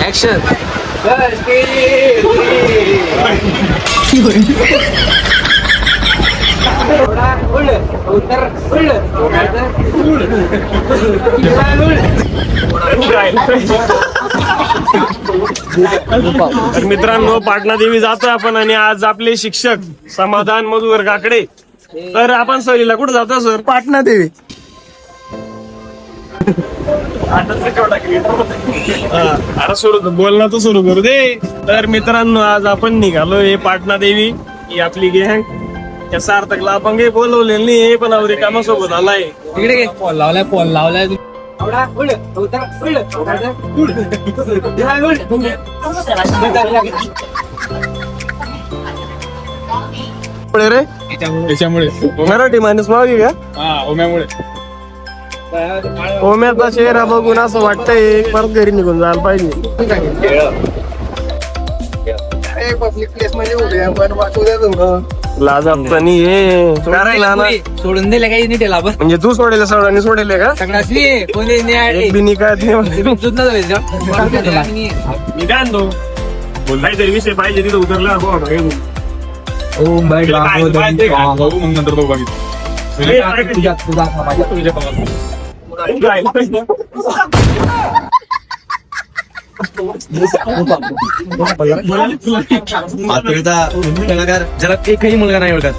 Action. तर मित्रांनो, पाटणा देवी जातोय आपण आणि आज आपले शिक्षक समाधान मधुकर काकडे. तर आपण सहलीला कुठे जातो सर? पाटणा देवी. आता बोलणं तर सुरू करू दे. तर मित्रांनो, आज आपण निघालोय पाटणा देवी. ही आपली गँग. या सार्थकला आपण काही बोलवलेलं नाही, पण अवरे कामासोबत आलाय. तिकडे पॉल लावलाय. रे त्याच्यामुळे मराठी माणूस मावी का? ओम्यामुळे ओम्याचा चेहरा बघून असं वाटतंय परत घरी निघून जायला पाहिजे. पब्लिक प्लेस मध्ये उभे पण वाचू द्या तुम्हाला. लाजापणी हे करायला ना, सोडून दिले काही नाही त्याला आपण म्हणजे तू सोडेल सगळ्यांनी सोडेल का? सगळ्याची कोणी एक बी नाही काय ते. मी काय आणतो काहीतरी विषय पाहिजे तिथं उतरला. नंतर तो बघितलं जरा एकही मुलगा नाही ओळखत.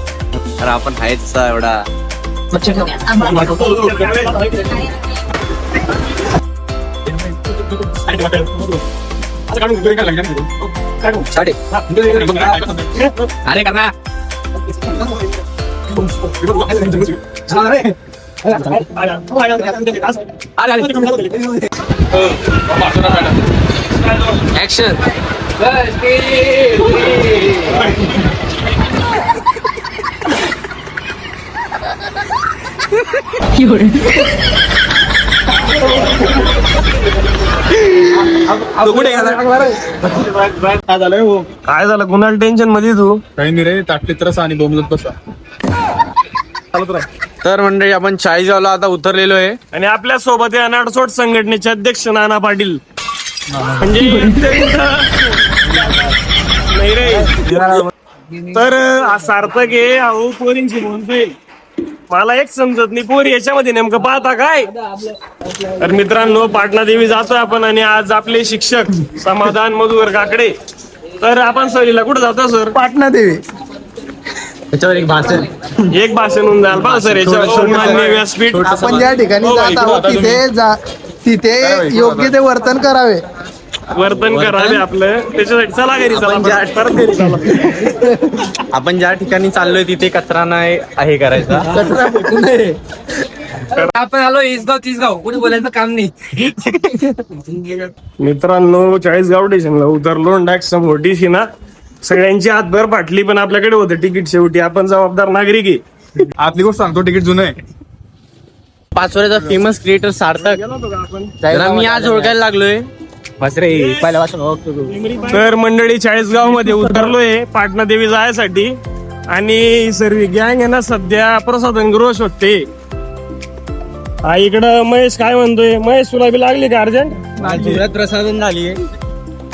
अरे आपण आहेच एवढा. अरे करना ऍक्शन. काय झालं? कुणाला टेन्शन मध्ये तू? काही नाही रे, ताटलीत रसा आणि बोंबलत बसा. तर मंडळी, आपण चाळीसगावला आता उतरलेलो आहे आणि आपल्या सोबत आहे अनाडसोड संघटनेचे अध्यक्ष नाना पाटील. म्हणजे नाही रे. तर सार्थक आहे. अहो पोरींची म्हणतोय, मला एक समजत नाही पोरी याच्यामध्ये नेमकं पाहता काय. तर मित्रांनो, पाटणा देवी जातोय आपण आणि आज आपले शिक्षक समाधान मधुकर काकडे. तर आपण सहलीला कुठे जातो सर? पाटणा देवी. त्याच्यावर एक भाषण होऊन जाईल बा सर. याच्यावर मान्य व्यासपीठ. आपण ज्या ठिकाणी जात आहोत तिथे योग्य ते वर्तन करावे. वर्तन करावे आपलं. त्याच्यासाठी चला घरी, चला परत घरी चला. आपण ज्या ठिकाणी चाललोय तिथे कचरा नाही आहे करायचा. कचरा फेकू नये. आपण आलो इसगाव तिसगाव, कुठे बोलायचं काम नाही. मित्रांनो, चाळीसगाव स्टेशनला उतरलो. डायरेक्ट समोर टीसी ना सगळ्यांची हातभर फाटली, पण आपल्याकडे होतं तिकीट. शेवटी आपण जबाबदार नागरिक आहे. आतली गोष्ट सांगतो, तिकीट जुनं आहे. पाचोऱ्याचा फेमस क्रिएटर सार्थक. मी आज ओळखायला लागलोय. तर मंडळी, चाळीसगाव मध्ये उतरलोय पाटणा देवी जायसाठी. आणि सर्व गँग आहे ना सध्या प्रसाधन गृह शोधते. हा इकडं महेश काय म्हणतोय? महेश, तुला बी लागली का अर्जंट? प्रसाधन झाली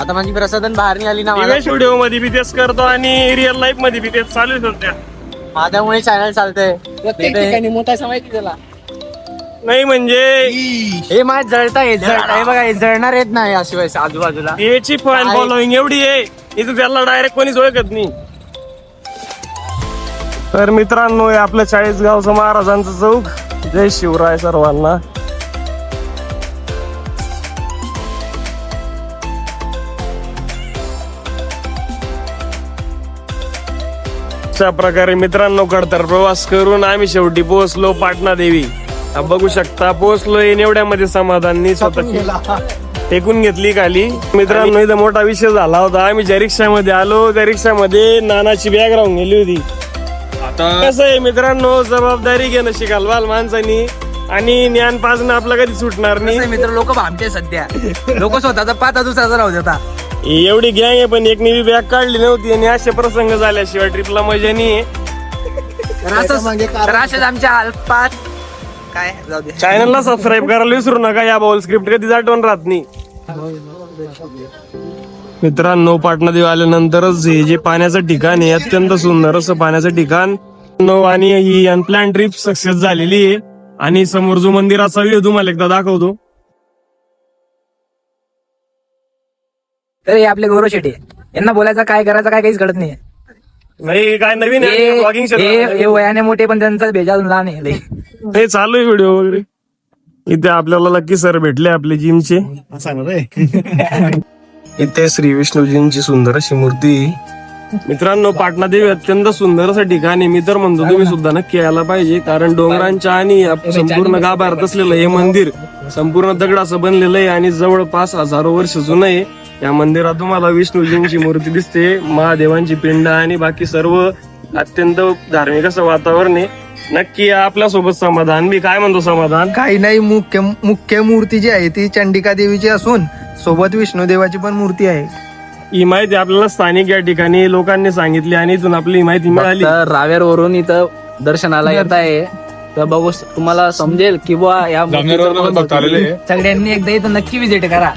आता. माझी प्रसाधन बाहेर नाही आली ना. व्हिडिओ मध्ये बी तेच करतो आणि रिअल लाईफ मध्ये बी तेच चालू आहे सध्या. माझ्यामुळे चॅनल चालतंय. मोठा समाज त्याला नाही म्हणजे हे माझ जळताय बघा. हे जळणार येत नाही अशिवाय आजूबाजूला. याची फॅन फॉलोईंग एवढी आहे इथं, त्याला डायरेक्ट कोणीच ओळखत नाही. तर मित्रांनो, हे आपलं चाळीसगावचं महाराजांचं चौक. जय शिवराय सर्वांना. अशा प्रकारे मित्रांनो खडतर प्रवास करून आम्ही शेवटी पोहोचलो पाटणा देवी. बघू शकता पोहोचलोय. एवढ्यामध्ये समाधाननी स्वतःची टेकून घेतली खाली. मित्रांनो, इथं मोठा विषय झाला होता. आम्ही ज्या रिक्षामध्ये आलो त्या रिक्षामध्ये नानाची बॅग राहून गेली होती. आता कसं आहे मित्रांनो, जबाबदारी घेणं शिकाल बाल माणसानी. आणि ज्ञान पाजणं आपलं कधी सुटणार नाही. मित्र लोक भामटे सध्या. लोक स्वतःचा पाता दुसऱ्याचा राहू देता. एवढी गँग आहे पण एक बी बॅग काढली नव्हती. आणि असे प्रसंग झाल्याशिवाय ट्रिपला मजा नाही. आमच्या अल्पात काय जाऊ दे. चॅनलला सबस्क्राईब करायला विसरू नका. या बाउल स्क्रिप्ट कधीच आठवण राहत नाही. मित्रांनो, पाटणा देवी आल्यानंतरच हे जे पाण्याचं ठिकाण आहे अत्यंत सुंदर असं पाण्याचं ठिकाण आणि ही अनप्लॅन ट्रिप सक्सेस झालेली आहे. आणि समोर जो मंदिराचा व्ह्यू तुम्हाला एकदा दाखवतो. तर हे आपले गौरव शेट्टी यांना बोलायचं काय करायचं काय काहीच कळत नाही. नाही काय नवीन आहे ब्लॉगिंग हे वयाने मोठे पण त्यांचा भेजा अजून लहान आहे लई. हे चालू आहे व्हिडिओ वगैरे. इथे आपल्याला लकी सर भेटले आपले जिमचे. इथे श्री विष्णूजींची सुंदर अशी मूर्ती. मित्रांनो, पाटणा देवी अत्यंत सुंदर असं ठिकाण आहे. मी तर म्हणतो तुम्ही सुद्धा नक्की यायला पाहिजे, कारण डोंगरांच्या आणि संपूर्ण गाभाऱ्यात असलेलं हे मंदिर संपूर्ण दगडाचं बनलेलं आहे आणि जवळपास हजारो वर्ष जुनं आहे. या मंदिरात तुम्हाला विष्णूजींची मूर्ती दिसते, महादेवांची पिंड आणि बाकी सर्व अत्यंत धार्मिक असं वातावरण आहे. नक्की आपल्या सोबत समाधान. मी काय म्हणतो समाधान, काही नाही, मुख्य मूर्ती जी आहे ती चंडिका देवीची असून सोबत विष्णुदेवाची पण मूर्ती आहे. ही माहिती आपल्याला स्थानिक या ठिकाणी लोकांनी सांगितली आणि इथून आपली ही माहिती मिळाली. रावेरवरून इथं दर्शनाला येत आहे तर बघू तुम्हाला समजेल की बुवा या सगळ्यांनी एकदा इथं नक्की विजिट करा.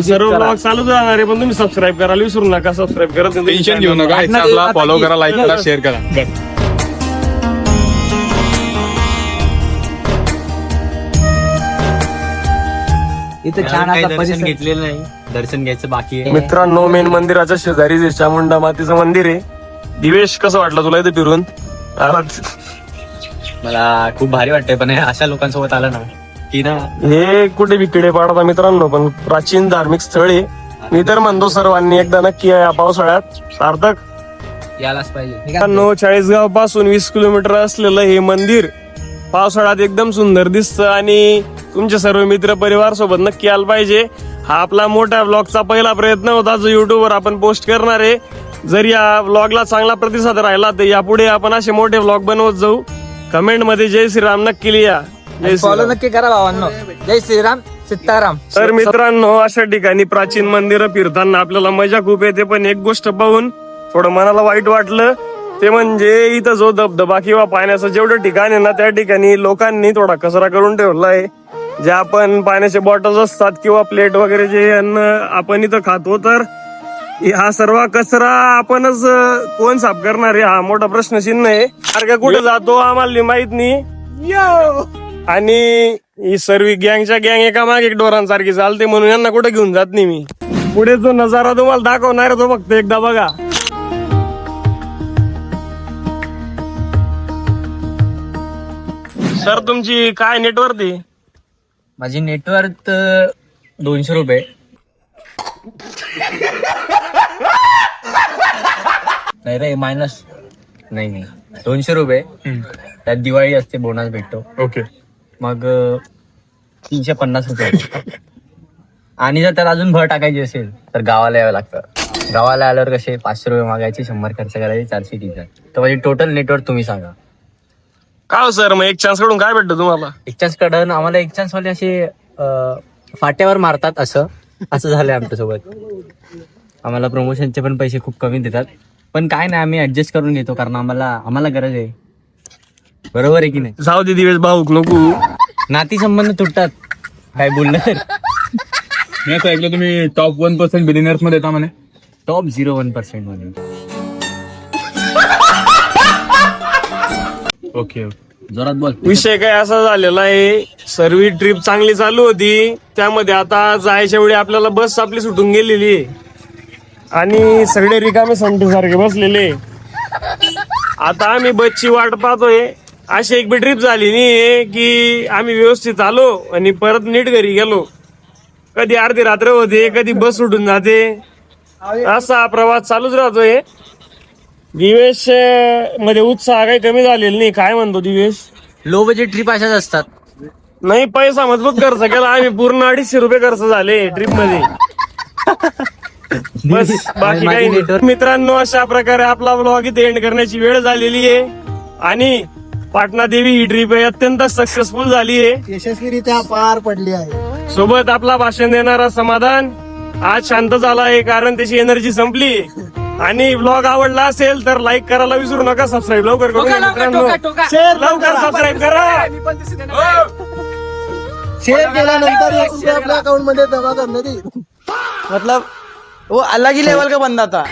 सर्व ब्लॉग चालू राहणार आहे, पण तुम्ही सबस्क्राईब करायला विसरू नका. सबस्क्राईब करा, टेन्शन घेऊ नका, फॉलो करा, लाईक करा, शेअर करा. इथं छान आता दर्शन घेतलेलं नाही, दर्शन घ्यायचं बाकी आहे. मित्रांनो, मेन मंदिराच्या शेजारी जे चामुंडा मातेचं मंदिर आहे. दिवेश, कसं वाटलं तुला इथे फिरून? मला खूप भारी वाटतंय, पण अशा लोकांसोबत आलं ना की ना हे कुठे विकडे पाडता मित्रांनो, पण प्राचीन धार्मिक स्थळ आहे. मी तर म्हणतो सर्वांनी एकदा नक्की या पावसाळ्यात सार्थक यायलाच पाहिजे. मित्रांनो, चाळीसगाव पासून 20 किलोमीटर असलेलं हे मंदिर पावसाळ्यात एकदम सुंदर दिसतं आणि तुमचे सर्व मित्र परिवार सोबत नक्की यायला पाहिजे. हा आपला मोठ्या ब्लॉगचा पहिला प्रयत्न होता जो युट्यूबवर आपण पोस्ट करणार आहे. जर या ब्लॉगला चांगला प्रतिसाद राहिला तर यापुढे आपण असे मोठे ब्लॉग बनवत जाऊ. कमेंट मध्ये जय श्रीराम नक्की लिहा. फॉलो नक्की करा भावांनो. जय श्रीराम सीताराम. तर मित्रांनो, अशा ठिकाणी प्राचीन मंदिरं फिरताना आपल्याला मजा खूप येते, पण एक गोष्ट पाहून थोडं मनाला वाईट वाटलं. ते म्हणजे इथं जो धबधबा किंवा पाण्याचं जेवढं ठिकाण आहे ना, त्या ठिकाणी लोकांनी थोडा कचरा करून ठेवला आहे. जे आपण पाण्याचे बॉटल्स असतात किंवा प्लेट वगैरे जे अन्न आपण इथं खातो, तर हा सर्व कचरा आपणच कोण साफ करणार आहे हा मोठा प्रश्नचिन्ह आहे. सारखा कुठे जातो आम्हाला माहित नाही. आणि ही सर्व गँगच्या गँग एका मागे एक डोरांसारखी चालते, म्हणून यांना कुठे घेऊन जात नाही मी. पुढे जो नजारा तुम्हाला दाखवणार आहे तो फक्त एकदा बघा. सर, तुमची काय नेटवर्क आहे? माझी नेटवर्क 200 रुपये. नाही रे, मायनस नाही 200 रुपये. त्यात दिवाळी असते, बोनस भेटतो. ओके. मग 350 रुपये. आणि जर त्यात अजून भर टाकायची असेल तर गावाला यावं लागतं. गावाला आल्यावर कसे 500 रुपये मागायचे, 100 खर्च करायचे, 400 तिथं. तर माझी टोटल नेटवर्क तुम्ही सांगा. काय हो सर, मग एक चान्स कडून काय भेटतं तुम्हाला? एक चान्स कडून आम्हाला एक चान्स वाले असे फाट्यावर मारतात, असं झालंय आमच्यासोबत. आम्हाला प्रमोशनचे पण पैसे खूप कमी देतात, पण काय नाही, आम्ही ऍडजस्ट करून घेतो, कारण आम्हाला गरज आहे. बरोबर आहे की नाही? जाऊ दे दिवेश, भाऊक नको. नाती संबंध तुटतात, काय बोललं तर. मी असं ऐकलं तुम्ही टॉप 1% बिलियनर्स मध्ये येता म्हणे. टॉप 0.1% मध्ये. ओके. जोरात बोल. विषय काय असा झालेला आहे, सर्व ट्रिप चांगली चालू होती, त्यामध्ये आता जायच्या वेळी आपल्याला बस आपली सुटून गेलेली आहे आणि सगळे रिकामे संठीसारखे बसलेले. आता आम्ही बसची वाट पाहतोय. अशी एक बी ट्रिप झाली नाही की आम्ही व्यवस्थित आलो आणि परत नीट घरी गेलो. कधी अर्धी रात्र होते, कधी बस सुटून जाते, असा प्रवास चालूच राहतोय. दिवेश मध्ये उत्साह काही कमी झालेला नाही. काय म्हणतो दिवेश? लो बजेट ट्रिप अशाच असतात. नाही, पैसा मजबूत खर्च केला आम्ही. पूर्ण 250 रुपये खर्च झाले ट्रिप मध्ये. बस, बाकी काही नाही. मित्रांनो, अशा प्रकारे आपला व्लॉग इथे एंड करण्याची वेळ झालेली आहे आणि पाटणा देवी ही ट्रिप अत्यंत सक्सेसफुल झाली आहे, यशस्वीरित्या पार पडली आहे. सोबत आपला भाषण देणारा समाधान आज शांत झाला आहे, कारण त्याची एनर्जी संपली. आणि व्लॉग आवडला असेल तर लाईक करायला विसरू नका. सबस्क्राईब लवकर करा मित्रांनो, लवकर सबस्क्राईब करा. शेअर केल्यानंतर आपल्या अकाउंट मध्ये जमा करण्यात येईल. मतलब वो अलग ही लेवल का बंदा था.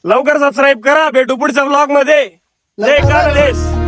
लवकर सबस्क्राईब करा. भेटू पुढच्या ब्लॉग मध्ये. जय कानदेश.